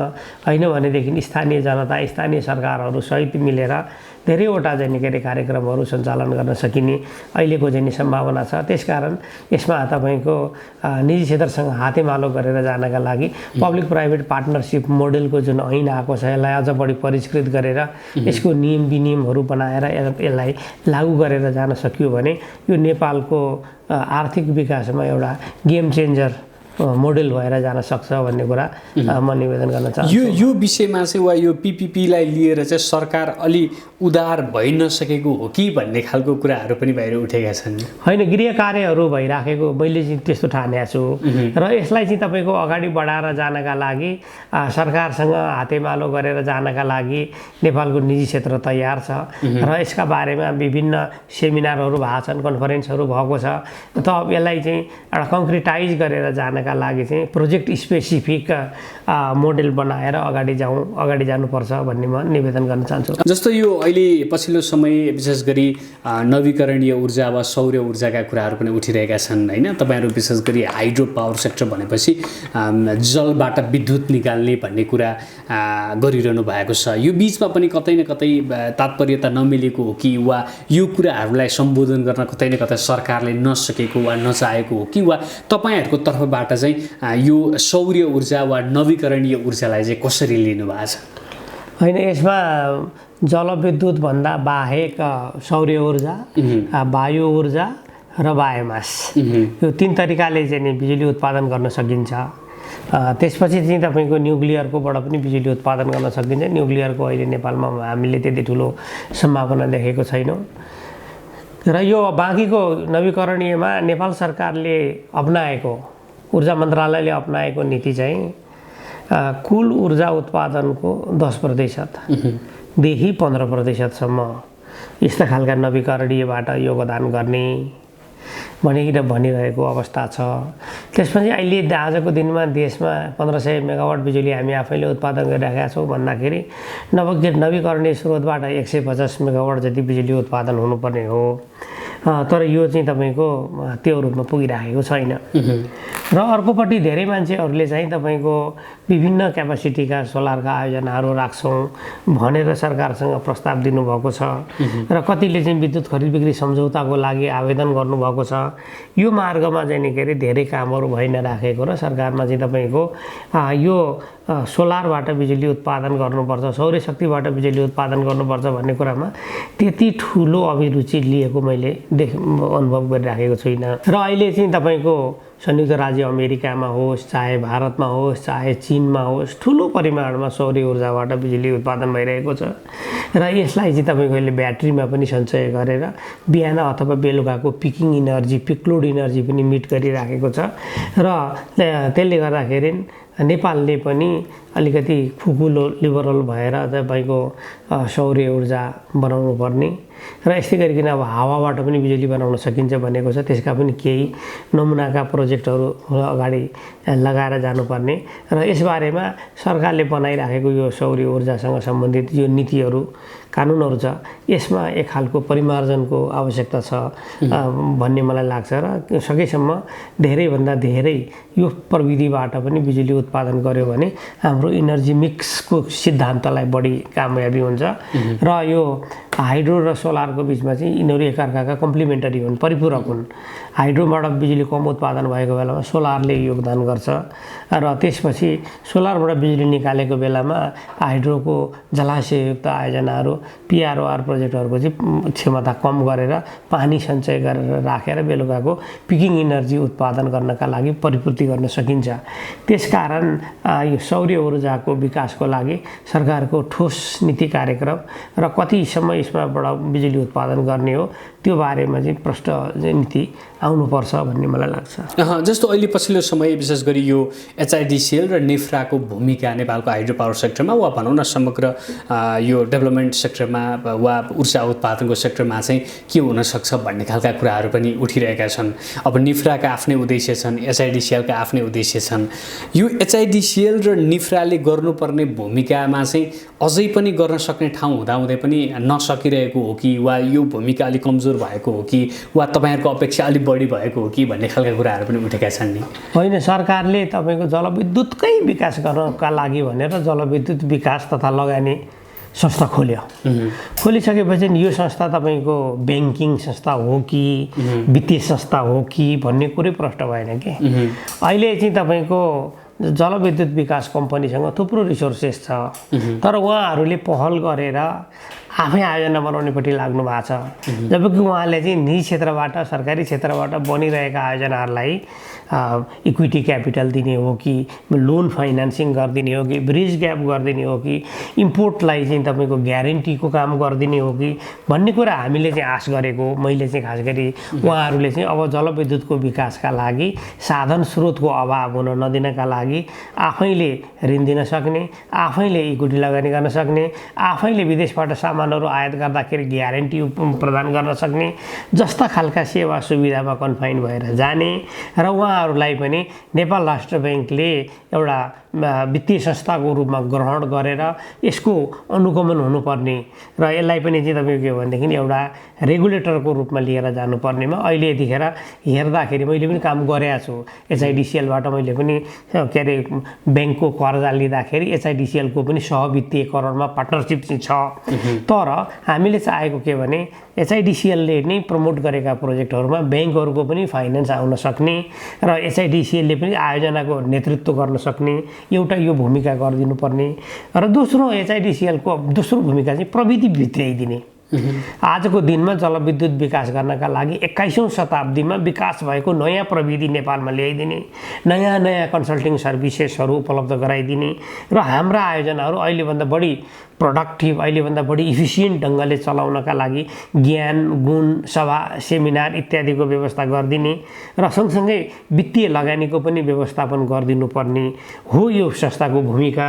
होइन भनेदेखि स्थानीय जनता, स्थानीय सरकारहरू सहित मिलेर धेरैवटा चाहिँ के अरे कार्यक्रमहरू सञ्चालन गर्न सकिने अहिलेको चाहिँ सम्भावना छ। त्यसकारण यसमा तपाईँको निजी क्षेत्रसँग हातेमालो गरेर जानका लागि पब्लिक प्राइभेट पार्टनरसिप मोडेलको जुन ऐन आएको छ यसलाई अझ बढी परिष्कृत गरेर यसको नियम विनियमहरू बनाएर यसलाई लागू गरेर जान सकियो भने यो नेपालको आर्थिक विकासमा एउटा गेम चेन्जर मोडेल भएर जान सक्छ भन्ने कुरा म निवेदन गर्न चाहन्छु। यो विषयमा चाहिँ वा यो पिपिपीलाई लिएर चाहिँ सरकार अलि उदार भइ नसकेको हो कि भन्ने खालको कुराहरू पनि बाहिर उठेका छन्। होइन, गृह कार्यहरू भइराखेको मैले चाहिँ त्यस्तो ठानेको छु र यसलाई चाहिँ तपाईँको अगाडि बढाएर जानका लागि सरकारसँग हातेमालो गरेर जानका लागि नेपालको निजी क्षेत्र तयार छ र यसका बारेमा विभिन्न सेमिनारहरू भएको छन्, कन्फरेन्सहरू भएको छ। त अब यसलाई चाहिँ एउटा कङ्क्रिटाइज गरेर जानका लागि चाहिँ प्रोजेक्ट स्पेसिफिक मोडेल बनाएर अगाडि जानुपर्छ भन्ने म निवेदन गर्न चाहन्छु। जस्तो यो अहिले पछिल्लो समय विशेष गरी नवीकरणीय ऊर्जा वा सौर्य ऊर्जाका कुराहरू पनि उठिरहेका छन् होइन। तपाईँहरू विशेष गरी हाइड्रो पावर सेक्टर भनेपछि जलबाट विद्युत निकाल्ने भन्ने कुरा गरिरहनु भएको छ। यो बिचमा पनि कतै न कतै तात्पर्यता नमिलेको हो कि वा यो कुराहरूलाई सम्बोधन गर्न कतै न कतै सरकारले नसकेको वा नचाहेको हो कि वा तपाईँहरूको तर्फबाट चाहिँ यो सौर्य ऊर्जा वा नवीकरणीय ऊर्जालाई चाहिँ कसरी लिनु भएको छ? होइन, यसमा जलविद्युत भन्दा बाहेक सौर्य ऊर्जा, वायु ऊर्जा र बायोमास यो 3 तरिकाले चाहिँ बिजुली उत्पादन गर्न सकिन्छ। त्यसपछि चाहिँ तपाईँको न्युक्लियरकोबाट पनि बिजुली उत्पादन गर्न सकिन्छ। न्युक्लियरको अहिले नेपालमा हामीले त्यति ठुलो सम्भावना देखेको छैनौँ र यो बाँकीको नवीकरणीयमा नेपाल सरकारले अप्नाएको, ऊर्जा मन्त्रालयले अप्नाएको नीति चाहिँ कुल ऊर्जा उत्पादनको 10% देखि 15% यस्ता खालका नवीकरणीयबाट योगदान गर्ने भनिरहेको अवस्था छ। त्यसपछि अहिले आजको दिनमा देशमा 1500 मेगावाट बिजुली हामी आफैले उत्पादन गरिरहेका छौँ भन्दाखेरि नवीकरणीय स्रोतबाट 150 मेगावाट जति बिजुली उत्पादन हुनुपर्ने हो। तर यो चाहिँ तपाईँको त्यो रूपमा पुगिरहेको छैन र अर्कोपट्टि धेरै मान्छेहरूले चाहिँ तपाईँको विभिन्न क्यापासिटीका सोलरका आयोजनाहरू राख्छौँ भनेर सरकारसँग प्रस्ताव दिनुभएको छ र कतिले चाहिँ विद्युत खरिद बिक्री सम्झौताको लागि आवेदन गर्नुभएको छ। यो मार्गमा चाहिँ के अरे धेरै कामहरू भइ नराखेको र सरकारमा चाहिँ तपाईँको यो सोलरबाट बिजुली उत्पादन गर्नुपर्छ, सौर्य शक्तिबाट बिजुली उत्पादन गर्नुपर्छ भन्ने कुरामा त्यति ठुलो अभिरुचि लिएको मैले अनुभव गरिराखेको छुइनँ। र अहिले चाहिँ तपाईँको संयुक्त राज्य अमेरिकामा होस्, चाहे भारतमा होस्, चाहे चिनमा होस्, ठुलो परिमाणमा सौर्य ऊर्जाबाट बिजुली उत्पादन भइरहेको छ र यसलाई चाहिँ तपाईँको अहिले ब्याट्रीमा पनि सञ्चय गरेर बिहान अथवा बेलुकाको picking energy, peak load energy पनि मिट गरिराखेको छ र त्यसले गर्दाखेरि नेपालले पनि अलिकति खुकुलो लिबरल भएर तपाईँको सौर्य ऊर्जा बनाउनु पर्ने र यस्तै गरिकन अब हावाबाट पनि बिजुली बनाउन सकिन्छ भनेको छ। त्यसका पनि केही नमुनाका प्रोजेक्टहरू अगाडि लगाएर जानुपर्ने र यसबारेमा सरकारले बनाइराखेको यो सौर्य ऊर्जासँग सम्बन्धित यो नीतिहरू, कानुनहरू छ, यसमा एक खालको परिमार्जनको आवश्यकता छ भन्ने मलाई लाग्छ र सकेसम्म धेरैभन्दा धेरै यो प्रविधिबाट पनि बिजुली उत्पादन गर्यो भने हाम्रो इनर्जी मिक्सको सिद्धान्तलाई बढी कामयाबी हुन्छ र यो हाइड्रो र सोलरको बिचमा चाहिँ यिनीहरू एकअर्काका कम्प्लिमेन्टरी हुन्, परिपूरक हुन्। हाइड्रोबाट बिजुली कम उत्पादन भएको बेलामा सोलरले योगदान गर्छ र त्यसपछि सोलरबाट बिजुली निकालेको बेलामा हाइड्रोको जलाशययुक्त आयोजनाहरू, पिआरओआर प्रोजेक्टहरूको चाहिँ क्षमता कम गरेर पानी सञ्चय गरेर राखेर बेलुकाको पिकिङ इनर्जी उत्पादन गर्नका लागि परिपूर्ति गर्न सकिन्छ। त्यसकारण यो सौर्य ऊर्जाको विकासको लागि सरकारको ठोस नीति कार्यक्रम र कतिसम्म यसमाबाट बिजुली उत्पादन गर्ने हो त्यो बारेमा चाहिँ प्रष्ट नीति आउनुपर्छ भन्ने मलाई लाग्छ। जस्तो अहिले पछिल्लो समय विशेष गरी यो HIDCL र निफ्राको भूमिका नेपालको हाइड्रो पावर सेक्टरमा वा भनौँ न समग्र यो डेभलपमेन्ट सेक्टरमा वा ऊर्जा उत्पादनको सेक्टरमा चाहिँ के हुनसक्छ भन्ने खालका कुराहरू पनि उठिरहेका छन्। अब निफ्राका आफ्नै उद्देश्य छन्, HIDCLका आफ्नै उद्देश्य छन्। यो HIDCL र निफ्राले गर्नुपर्ने भूमिकामा चाहिँ अझै पनि गर्न सक्ने ठाउँ हुँदाहुँदै पनि नसकिरहेको हो कि वा यो भूमिका अलिक कमजोर भएको हो कि वा तपाईँहरूको अपेक्षा अलिक बढी भएको हो कि भन्ने खालका कुराहरू पनि उठेका छन् नि? होइन, सरकारले तपाईँको जलविद्युतकै विकास गर्नका लागि भनेर जलविद्युत विकास तथा लगानी संस्था खोल्यो। खोलिसकेपछि यो संस्था तपाईँको ब्याङ्किङ संस्था हो कि वित्तीय संस्था हो कि भन्ने कुरै प्रश्न भएन कि। अहिले चाहिँ तपाईँको जलविद्युत विकास कम्पनीसँग थुप्रो रिसोर्सेस छ, तर उहाँहरूले पहल गरेर आफै आयोजना बनाउनेपट्टि लाग्नु भएको छ। जबकि उहाँले चाहिँ निजी क्षेत्रबाट सरकारी क्षेत्रबाट बनिरहेका आयोजनाहरूलाई इक्विटी क्यापिटल दिने हो कि लोन फाइनेन्सिङ गरिदिने हो कि ब्रिज ग्याप गरिदिने हो कि इम्पोर्टलाई चाहिँ तपाईँको ग्यारेन्टीको काम गरिदिने हो कि भन्ने कुरा हामीले चाहिँ आश गरेको। मैले चाहिँ खास गरी उहाँहरूले चाहिँ अब जलविद्युतको विकासका लागि साधन स्रोतको अभाव हुन नदिनका लागि आफैले ऋण दिन सक्ने, आफैले इक्विटी लगानी गर्न सक्ने, आफैले विदेशबाट सामानहरू आयात गर्दाखेरि ग्यारेन्टी प्रदान गर्न सक्ने जस्ता खालका सेवा सुविधामा कन्फाइन भएर जाने र उहाँहरूलाई पनि नेपाल राष्ट्र ब्याङ्कले एउटा वित्तीय संस्थाको रूपमा ग्रहण गरेर यसको अनुगमन हुनुपर्ने र यसलाई पनि चाहिँ तपाईँको के भनेदेखि एउटा रेगुलेटरको रूपमा लिएर जानुपर्नेमा अहिले यतिखेर हेर्दाखेरि मैले पनि काम गरेको छु। HIDCLबाट मैले पनि के अरे ब्याङ्कको कर्जा लिँदाखेरि HIDCLको पनि सहवित्तीयकरणमा पार्टनरसिप चाहिँ छ। तर हामीले चाहेको के भने HIDCLले नै प्रमोट गरेका प्रोजेक्टहरूमा ब्याङ्कहरूको पनि फाइनेन्स आउन सक्ने र HIDCLले पनि आयोजनाको नेतृत्व गर्न सक्ने एउटा यो भूमिका गरिदिनु पर्ने र दोस्रो HIDCLको दोस्रो भूमिका चाहिँ प्रविधि भित्र्याइदिने। आजको दिनमा जलविद्युत विकास गर्नका लागि 21औं शताब्दीमा विकास भएको नयाँ प्रविधि नेपालमा ल्याइदिने, नयाँ नयाँ कन्सल्टिङ सर्भिसेसहरू उपलब्ध गराइदिने र हाम्रा आयोजनाहरू अहिलेभन्दा बढी प्रोडक्टिभ, अहिलेभन्दा बढी इफिसियन्ट ढङ्गले चलाउनका लागि ज्ञान गुण सभा सेमिनार इत्यादिको व्यवस्था गरिदिने र सँगसँगै वित्तीय लगानीको पनि व्यवस्थापन गरिदिनु पर्ने हो यो संस्थाको भूमिका।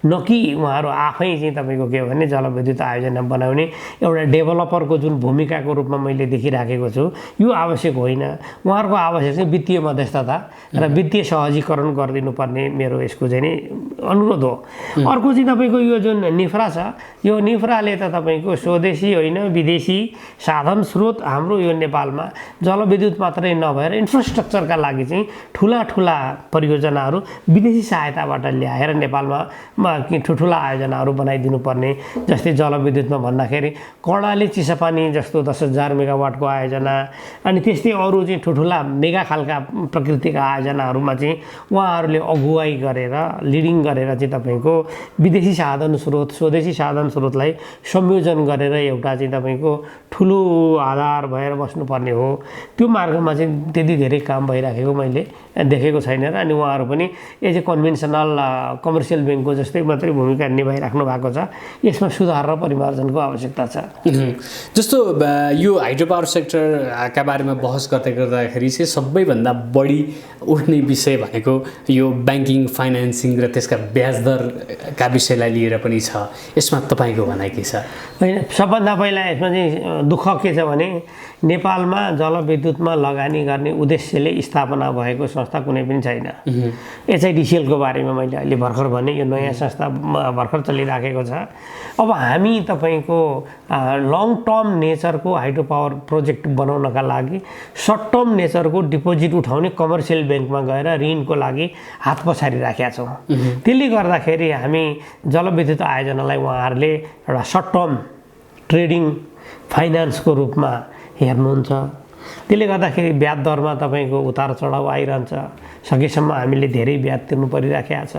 न कि उहाँहरू आफै चाहिँ तपाईँको के भने जलविद्युत आयोजना बनाउने एउटा डेभलपरको जुन भूमिकाको रूपमा मैले देखिराखेको छु यो आवश्यक होइन। उहाँहरूको आवश्यक चाहिँ वित्तीय मध्यस्थता र वित्तीय सहजीकरण गरिदिनु पर्ने मेरो यसको चाहिँ नि अनुरोध हो। अर्को चाहिँ तपाईँको यो जुन निफ्रा छ, यो निफ्राले त तपाईँको स्वदेशी होइन विदेशी साधन स्रोत हाम्रो यो नेपालमा जलविद्युत मात्रै नभएर इन्फ्रास्ट्रक्चरका लागि चाहिँ ठुला ठुला परियोजनाहरू विदेशी सहायताबाट ल्याएर नेपालमा ठुल्ठुला आयोजनाहरू बनाइदिनु पर्ने। जस्तै जलविद्युतमा भन्दाखेरि कर्णाली चिसापानी जस्तो 10,000 मेगावाटको आयोजना अनि त्यस्तै अरू चाहिँ ठुल्ठुला मेगा खालका प्रकृतिका आयोजनाहरूमा चाहिँ उहाँहरूले अगुवाई गरेर लिडिङ गरेर चाहिँ तपाईँको विदेशी साधन स्रोत स्वदेशी साधन स्रोतलाई संयोजन गरेर एउटा चाहिँ तपाईँको ठुलो आधार भएर बस्नुपर्ने हो। त्यो मार्गमा चाहिँ त्यति धेरै काम भइराखेको मैले देखेको छैन र अनि उहाँहरू पनि एज ए कन्भेन्सनल कमर्सियल ब्याङ्कको जस्तै मात्रै भूमिका निभाइराख्नु भएको छ। यसमा सुधार र परिमार्जनको आवश्यकता छ। जस्तो यो हाइड्रो पावर सेक्टरका बारेमा बहस गर्दाखेरि चाहिँ सबैभन्दा बढी उठ्ने विषय भनेको यो ब्याङ्किङ फाइनेन्सिङ र त्यसका ब्याज दरका विषयलाई लिएर पनि छ। यसमा तपाईँको भनाइ के छ? होइन, सबभन्दा पहिला यसमा चाहिँ दुःख के छ भने नेपालमा जलविद्युतमा लगानी गर्ने उद्देश्यले स्थापना भएको संस्था कुनै पनि छैन। HIDCLको बारेमा मैले अहिले भर्खर भने यो नयाँ संस्था भर्खर चलिराखेको छ। अब हामी तपाईँको लङ टर्म नेचरको हाइड्रो पावर प्रोजेक्ट बनाउनका लागि सर्ट टर्म नेचरको डिपोजिट उठाउने कमर्सियल ब्याङ्कमा गएर ऋणको लागि हात पछारिराखेका छौँ। त्यसले गर्दाखेरि हामी जलविद्युत आयोजनालाई उहाँहरूले एउटा सर्ट टर्म ट्रेडिङ फाइनेन्सको रूपमा हेर्नुहुन्छ। त्यसले गर्दाखेरि ब्याज दरमा तपाईँको उतार चढाव आइरहन्छ। सकेसम्म हामीले धेरै ब्याज तिर्नु परिराखेको छ।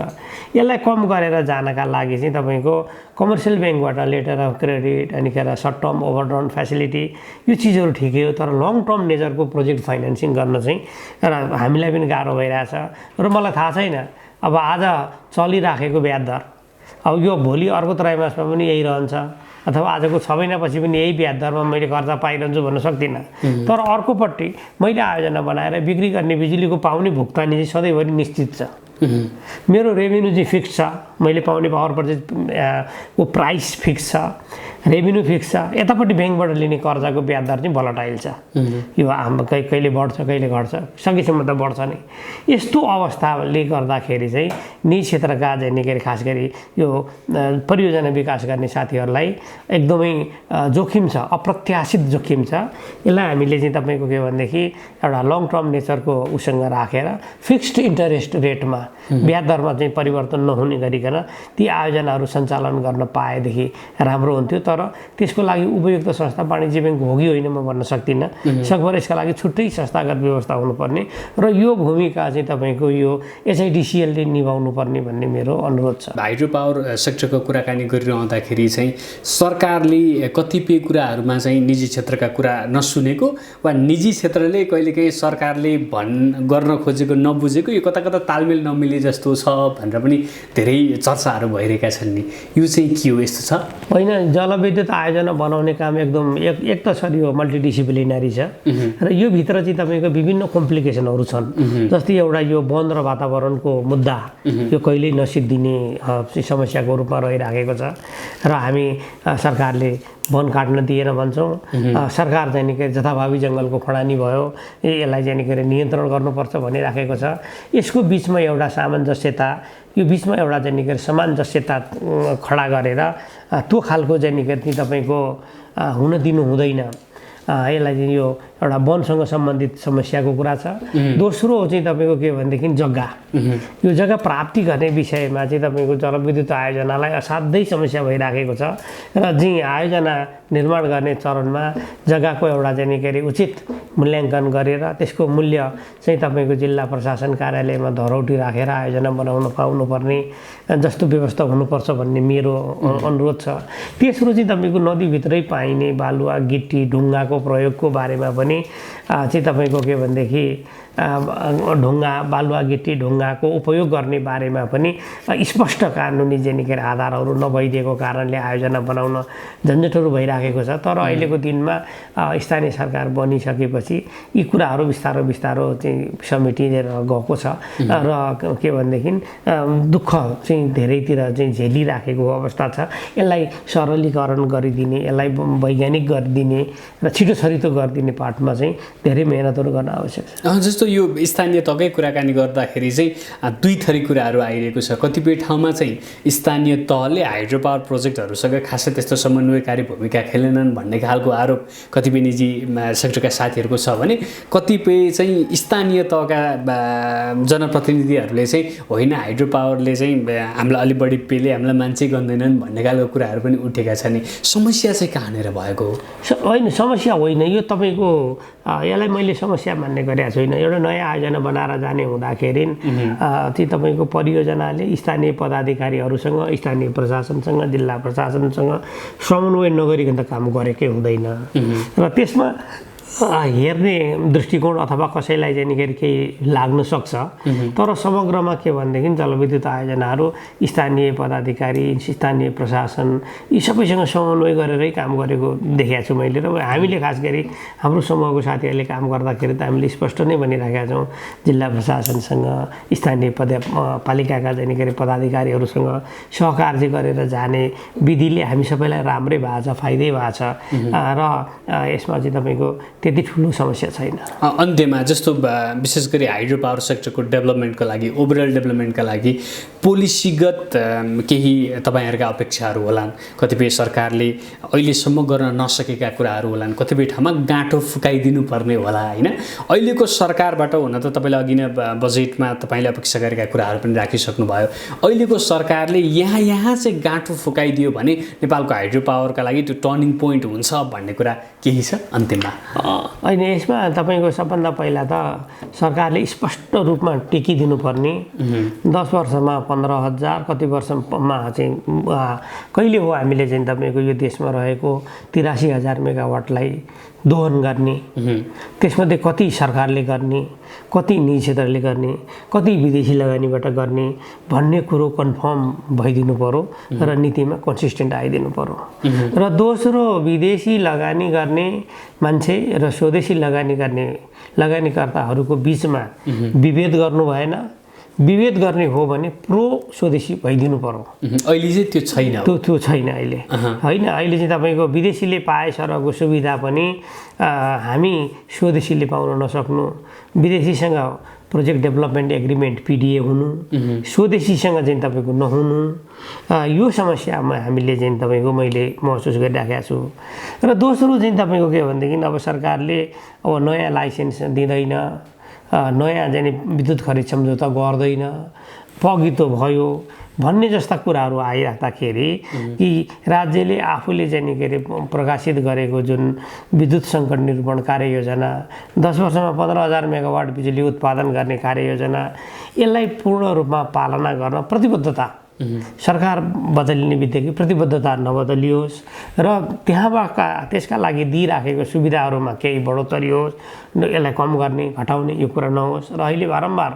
यसलाई कम गरेर जानका लागि चाहिँ तपाईँको कमर्सियल ब्याङ्कबाट लेटर अफ क्रेडिट अनि के अरे सर्ट टर्म ओभरड्राउन फेसिलिटी यो चिजहरू ठिकै हो, तर लङ टर्म नेचरको प्रोजेक्ट फाइनेन्सिङ गर्न चाहिँ र हामीलाई पनि गाह्रो भइरहेछ। र मलाई थाहा छैन अब आज चलिराखेको ब्याज दर अब यो भोलि अर्को त्रैमासमा पनि यही रहन्छ अथवा आजको 6 महिनापछि पनि यही ब्याज दरमा मैले कर्जा पाइरहन्छु भन्न सक्दिनँ। तर अर्कोपट्टि मैले आयोजना बनाएर बिक्री गर्ने बिजुलीको पाउने भुक्तानी चाहिँ सधैँभरि निश्चित छ। मेरो रेभेन्यू चाहिँ फिक्स छ, मैले पाउने पावर पर्चेज को प्राइस फिक्स छ, रेभेन्यू फिक्स छ। यतापट्टि ब्याङ्कबाट लिने कर्जाको ब्याज दर चाहिँ भोलाटाइल छ। यो हाम्रो कहिले बढ्छ कहिले घट्छ, सकेसम्म त बढ्छ नै। यस्तो अवस्थाले गर्दाखेरि चाहिँ निजी क्षेत्रका चाहिँ खास गरी यो परियोजना विकास गर्ने साथीहरूलाई एकदमै जोखिम छ, अप्रत्याशित जोखिम छ। यसलाई हामीले चाहिँ तपाईँको के भनेदेखि एउटा लङ टर्म नेचरको उसँग राखेर फिक्स्ड इन्टरेस्ट रेटमा ब्याज दरमा चाहिँ परिवर्तन नहुने गरिकन ती आयोजनाहरू सञ्चालन गर्न पाएदेखि राम्रो हुन्थ्यो। तर त्यसको लागि उपयुक्त संस्था वाणिज्य ब्याङ्क हो कि होइन म भन्न सक्दिनँ। सकभर यसका लागि छुट्टै संस्थागत व्यवस्था हुनुपर्ने र यो भूमिका चाहिँ तपाईँको यो एचआइडिसिएलले निभाउनु पर्ने भन्ने मेरो अनुरोध छ। हाइड्रो पावर सेक्टरको कुराकानी गरिरहँदाखेरि चाहिँ सरकारले कतिपय कुराहरूमा चाहिँ निजी क्षेत्रका कुरा नसुनेको वा निजी क्षेत्रले कहिलेकाहीँ सरकारले गर्न खोजेको नबुझेको यो कता कता तालमेल नमिले जस्तो छ भनेर पनि धेरै चर्चाहरू भइरहेका छन् नि, यो चाहिँ के हो, यस्तो छ? होइन, जलविद्युत आयोजना बनाउने काम एकदम एक त छ यो मल्टिडिसिप्लिनरी छ र यो भित्र चाहिँ तपाईँको विभिन्न कम्प्लिकेसनहरू छन्। जस्तै एउटा यो वन र वातावरणको मुद्दा यो कहिल्यै नसिद्धिने समस्याको रूपमा रहिराखेको छ र हामी सरकारले वन काट्न दिएन भन्छौँ। सरकार चाहिँ नि के जथाभावी जङ्गलको खडानी भयो, यसलाई चाहिँ नि के अरे नियन्त्रण गर्नुपर्छ भनिराखेको छ। यसको बिचमा एउटा सामञ्जस्यता, यो बिचमा एउटा चाहिँ नि के अरे सामञ्जस्यता खडा गरेर त्यो खालको चाहिँ नि के अरे तपाईँको हुन दिनु हुँदैन। यसलाई चाहिँ यो एउटा वनसँग सम्बन्धित समस्याको कुरा छ। दोस्रो चाहिँ तपाईँको के भनेदेखि जग्गा, यो जग्गा प्राप्ति गर्ने विषयमा चाहिँ तपाईँको जलविद्युत आयोजनालाई असाध्यै समस्या भइराखेको छ र चाहिँ आयोजना निर्माण गर्ने चरणमा जग्गाको एउटा चाहिँ के अरे उचित मूल्याङ्कन गरेर त्यसको मूल्य चाहिँ तपाईँको जिल्ला प्रशासन कार्यालयमा धरौटी राखेर आयोजना बनाउन पाउनुपर्ने जस्तो व्यवस्था हुनुपर्छ भन्ने मेरो अनुरोध छ। तेस्रो चाहिँ तपाईँको नदीभित्रै पाइने बालुवा गिट्टी ढुङ्गाको प्रयोगको बारेमा पनि चाहिँ तपाईँको के भनेदेखि ढुङ्गा बालुवा गिट्टी ढुङ्गाको उपयोग गर्ने बारेमा पनि स्पष्ट कानुनी चाहिँ के आधारहरू नभइदिएको कारणले आयोजना बनाउन झन्झटहरू भइराखेको छ। तर अहिलेको दिनमा स्थानीय सरकार बनिसकेपछि यी कुराहरू बिस्तारो बिस्तारो चाहिँ समेटिएर गएको छ र के भनेदेखि दुःख चाहिँ धेरैतिर चाहिँ झेलिराखेको अवस्था छ। यसलाई सरलीकरण गरिदिने, यसलाई वैज्ञानिक गरिदिने र छिटो छरितो गरिदिने पाठमा चाहिँ धेरै मेहनतहरू गर्न आवश्यक छ। जस्तो यो स्थानीय तहकै कुराकानी गर्दाखेरि चाहिँ दुई थरी कुराहरू आइरहेको छ। कतिपय ठाउँमा चाहिँ स्थानीय तहले हाइड्रो पावर प्रोजेक्टहरूसँग खासै त्यस्तो समन्वयकारी भूमिका खेलेनन् भन्ने खालको आरोप कतिपय निजी सेक्टरका साथीहरूको छ भने कतिपय चाहिँ स्थानीय तहका जनप्रतिनिधिहरूले चाहिँ होइन हाइड्रो पावरले चाहिँ हामीलाई अलिक बढी पेले हामीलाई मान्छे गन्दैनन् भन्ने खालको कुराहरू पनि उठेका छन्। समस्या चाहिँ कहाँनिर भएको हो? होइन, समस्या होइन यो तपाईँको, यसलाई मैले समस्या मान्ने गरेको छैन। एउटा नयाँ आयोजना बनाएर जाने हुँदाखेरि चाहिँ तपाईँको परियोजनाले स्थानीय पदाधिकारीहरूसँग, स्थानीय प्रशासनसँग, जिल्ला प्रशासनसँग समन्वय नगरिकन त काम गरेकै हुँदैन र त्यसमा हेर्ने दृष्टिकोण अथवा कसैलाई चाहिँ निकै केही लाग्न सक्छ। तर समग्रमा के भनेदेखि जलविद्युत आयोजनाहरू स्थानीय पदाधिकारी, स्थानीय प्रशासन यी सबैसँग समन्वय गरेरै काम गरेको देखेको छु मैले। र हामीले खास गरी हाम्रो समूहको साथीहरूले काम गर्दाखेरि त हामीले स्पष्ट नै भनिराखेका छौँ, जिल्ला प्रशासनसँग, स्थानीय पालिकाका चाहिँ निकै पदाधिकारीहरूसँग सहकार्य गरेर जाने विधिले हामी सबैलाई राम्रै भएको छ, फाइदै भएको छ र यसमा चाहिँ तपाईँको त्यति ठुलो समस्या छैन। अन्त्यमा जस्तो विशेष गरी हाइड्रो पावर सेक्टरको डेभलपमेन्टको लागि, ओभरअल डेभलपमेन्टका लागि पोलिसीगत केही तपाईँहरूका अपेक्षाहरू होलान्। कतिपय सरकारले अहिलेसम्म गर्न नसकेका कुराहरू होलान्, कतिपय ठाउँमा गाँठो फुकाइदिनु पर्ने होला होइन। अहिलेको सरकारबाट हुन त तपाईँले अघि नै बजेटमा तपाईँले अपेक्षा गरेका कुराहरू पनि राखिसक्नुभयो। अहिलेको सरकारले यहाँ चाहिँ गाँठो फुकाइदियो भने नेपालको हाइड्रो पावरका लागि त्यो टर्निङ पोइन्ट हुन्छ भन्ने कुरा केही छ अन्तिममा? होइन यसमा तपाईँको सबभन्दा पहिला त सरकारले स्पष्ट रूपमा टेकिदिनु पर्ने 10 वर्षमा 15,000 कति वर्षमा चाहिँ कहिले हो हामीले चाहिँ तपाईँको यो देशमा रहेको 83,000 मेगावाटलाई दोहन गर्ने, त्यसमध्ये कति सरकारले गर्ने, कति निजी क्षेत्रले गर्ने, कति विदेशी लगानीबाट गर्ने भन्ने कुरो कन्फर्म भइदिनु पर्यो र नीतिमा कन्सिस्टेन्ट आइदिनु पर्यो। र दोस्रो, विदेशी लगानी गर्ने मान्छे र स्वदेशी लगानी गर्ने लगानीकर्ताहरूको बिचमा विभेद गर्नु भएन। विभेद गर्ने हो भने प्रो स्वदेशी भइदिनु पर्यो। अहिले चाहिँ त्यो छैन, त्यो छैन अहिले। होइन, अहिले चाहिँ तपाईँको विदेशीले पाए सरको सुविधा पनि हामी स्वदेशीले पाउन नसक्नु, विदेशीसँग प्रोजेक्ट डेभलपमेन्ट एग्रिमेन्ट PDA हुनु, स्वदेशीसँग चाहिँ तपाईँको नहुनु, यो समस्यामा हामीले चाहिँ तपाईँको मैले महसुस गरिराखेको छु। र दोस्रो चाहिँ तपाईँको के भनेदेखि अब सरकारले अब नयाँ लाइसेन्स दिँदैन, नयाँ जाने विद्युत खरिद सम्झौता गर्दैन, पगितो भयो भन्ने जस्ता कुराहरू आइराख्दाखेरि कि राज्यले आफूले चाहिँ के अरे प्रकाशित गरेको जुन विद्युत सङ्कट निरूपण कार्ययोजना 10 वर्षमा 15,000 मेगावाट बिजुली उत्पादन गर्ने कार्ययोजना, यसलाई पूर्ण रूपमा पालना गर्न प्रतिबद्धता, सरकार बदलिने बित्तिकै प्रतिबद्धता नबदलियोस् र त्यहाँबाट त्यसका लागि दिइराखेको सुविधाहरूमा केही बढोत्तरी होस्, यसलाई कम गर्ने घटाउने यो कुरा नहोस्। र अहिले बारम्बार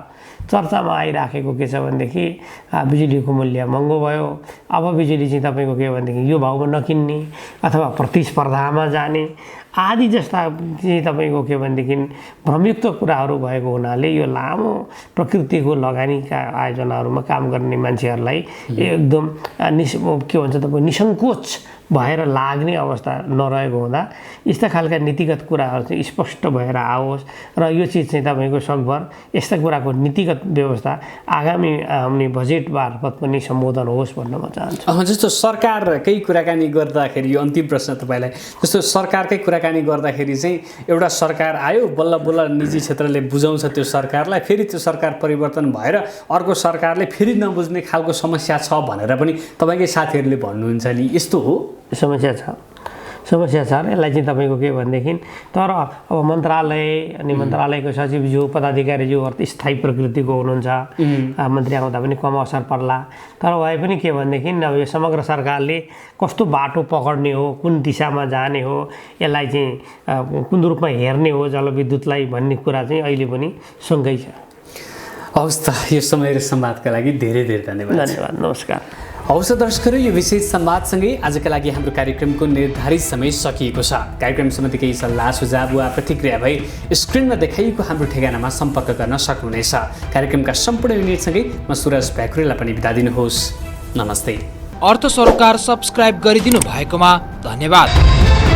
चर्चामा आइराखेको के छ भनेदेखि बिजुलीको मूल्य महँगो भयो, अब बिजुली चाहिँ तपाईँको के भनेदेखि यो भाउमा नकिन्ने अथवा प्रतिस्पर्धामा जाने आदि जस्ता चाहिँ तपाईँको के भनेदेखि भ्रमयुक्त कुराहरू भएको हुनाले यो लामो प्रकृतिको लगानीका आयोजनाहरूमा काम गर्ने मान्छेहरूलाई एकदम के भन्छ तपाईँको निसङ्कोच भएर लाग्ने अवस्था नरहेको हुँदा यस्ता खालका नीतिगत कुराहरू चाहिँ स्पष्ट भएर आओस् र यो चिज चाहिँ तपाईँको सकभर यस्ता कुराको नीतिगत व्यवस्था आगामी बजेट मार्फत पनि सम्बोधन होस् भन्न म चाहन्छु। जस्तो सरकारकै कुराकानी गर्दाखेरि यो अन्तिम प्रश्न तपाईँलाई, जस्तो सरकारकै कुराकानी गर्दाखेरि चाहिँ एउटा सरकार आयो, बल्ल बल्ल निजी क्षेत्रले बुझाउँछ त्यो सरकारलाई, फेरि त्यो सरकार परिवर्तन भएर अर्को सरकारले फेरि नबुझ्ने खालको समस्या छ भनेर पनि तपाईँकै साथीहरूले भन्नुहुन्छ नि, यस्तो हो? समस्या छ र यसलाई चाहिँ तपाईँको के भनेदेखि तर अब मन्त्रालय अनि मन्त्रालयको सचिवज्यू पदाधिकारीज्यू स्थायी प्रकृतिको हुनुहुन्छ, मन्त्री आउँदा पनि कम असर पर्ला। तर भए पनि के भनेदेखि अब यो समग्र सरकारले कस्तो बाटो पक्ड्ने हो, कुन दिशामा जाने हो, यसलाई चाहिँ कुन रूपमा हेर्ने हो जलविद्युतलाई भन्ने कुरा चाहिँ अहिले पनि सँगै छ। हवस् त, यो समय र संवादका लागि धेरै धेरै धन्यवाद। धन्यवाद, नमस्कार। हवस् दर्शकहरू, यो विशेष संवादसँगै आजका लागि हाम्रो कार्यक्रमको निर्धारित समय सकिएको छ। कार्यक्रम सम्बन्धी केही सल्लाह सुझाव वा प्रतिक्रिया भई स्क्रिनमा देखाइएको हाम्रो ठेगानामा सम्पर्क गर्न सक्नुहुनेछ। कार्यक्रमका सम्पूर्ण युनिटसँगै म सुरज प्याकुरेलाई पनि बिदा दिनुहोस्। नमस्ते। अर्थ सरोकार सब्स्क्राइब गरिदिनु भएकोमा धन्यवाद।